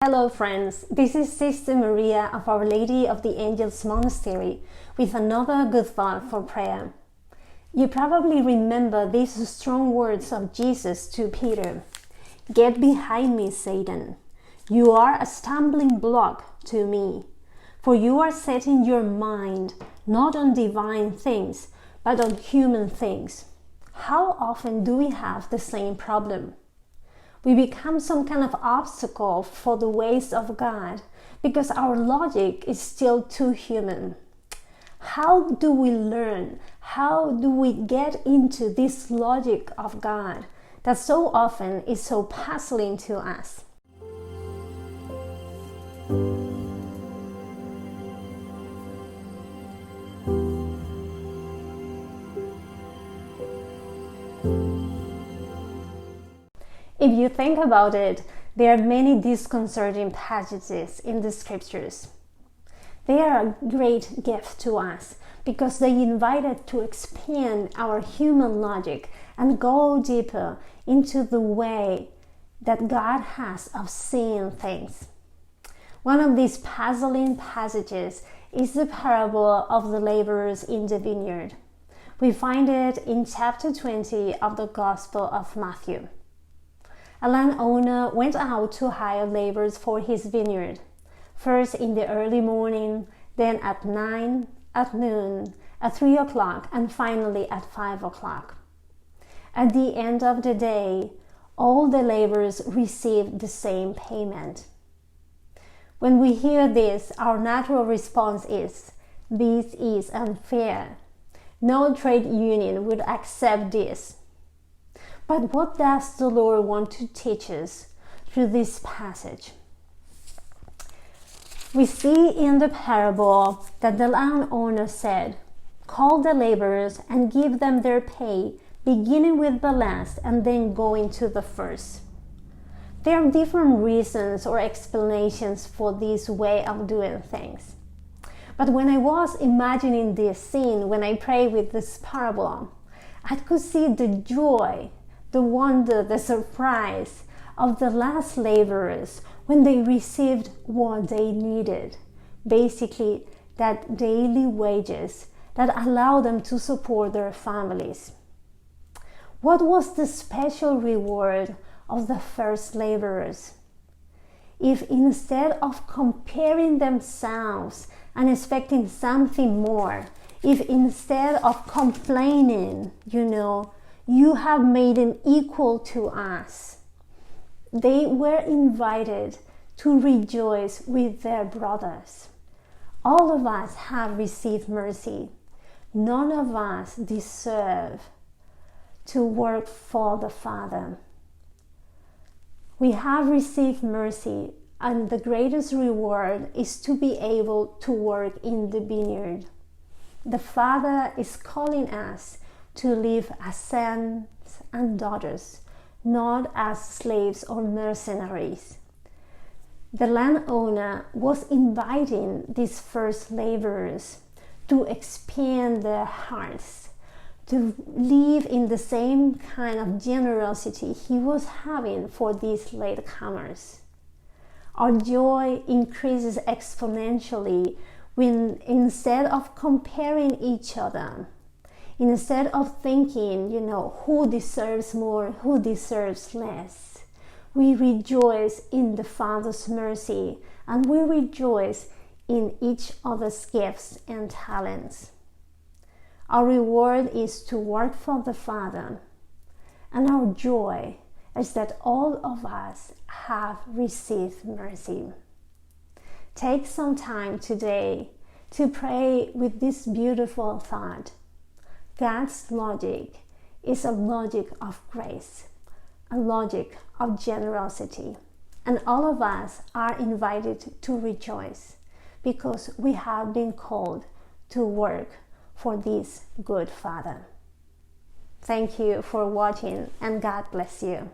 Hello friends, this is Sister Maria of Our Lady of the Angels Monastery with another good thought for prayer. You probably remember these strong words of Jesus to Peter. "Get behind me, Satan. You are a stumbling block to me, for you are setting your mind not on divine things, but on human things." How often do we have the same problem? We become some kind of obstacle for the ways of God because our logic is still too human. How do we learn? How do we get into this logic of God that so often is so puzzling to us? If you think about it, there are many disconcerting passages in the scriptures. They are a great gift to us because they invite us to expand our human logic and go deeper into the way that God has of seeing things. One of these puzzling passages is the parable of the laborers in the vineyard. We find it in chapter 20 of the Gospel of Matthew. A landowner went out to hire laborers for his vineyard, first in the early morning, then at 9, at noon, at 3 o'clock, and finally at 5 o'clock. At the end of the day, all the laborers received the same payment. When we hear this, our natural response is, "This is unfair. No trade union would accept this." But what does the Lord want to teach us through this passage? We see in the parable that the landowner said, "Call the laborers and give them their pay, beginning with the last and then going to the first." There are different reasons or explanations for this way of doing things. But when I was imagining this scene, when I prayed with this parable, I could see the joy, the wonder, the surprise of the last laborers when they received what they needed. Basically, that daily wages that allow them to support their families. What was the special reward of the first laborers? If instead of comparing themselves and expecting something more, if instead of complaining, you have made them equal to us, they were invited to rejoice with their brothers. All of us have received mercy. None of us deserve to work for the Father. We have received mercy, and the greatest reward is to be able to work in the vineyard. The Father is calling us to live as sons and daughters, not as slaves or mercenaries. The landowner was inviting these first laborers to expand their hearts, to live in the same kind of generosity he was having for these latecomers. Our joy increases exponentially when instead of comparing each other, instead of thinking, who deserves more, who deserves less, we rejoice in the Father's mercy and we rejoice in each other's gifts and talents. Our reward is to work for the Father, and our joy is that all of us have received mercy. Take some time today to pray with this beautiful thought. God's logic is a logic of grace, a logic of generosity, and all of us are invited to rejoice because we have been called to work for this good Father. Thank you for watching, and God bless you.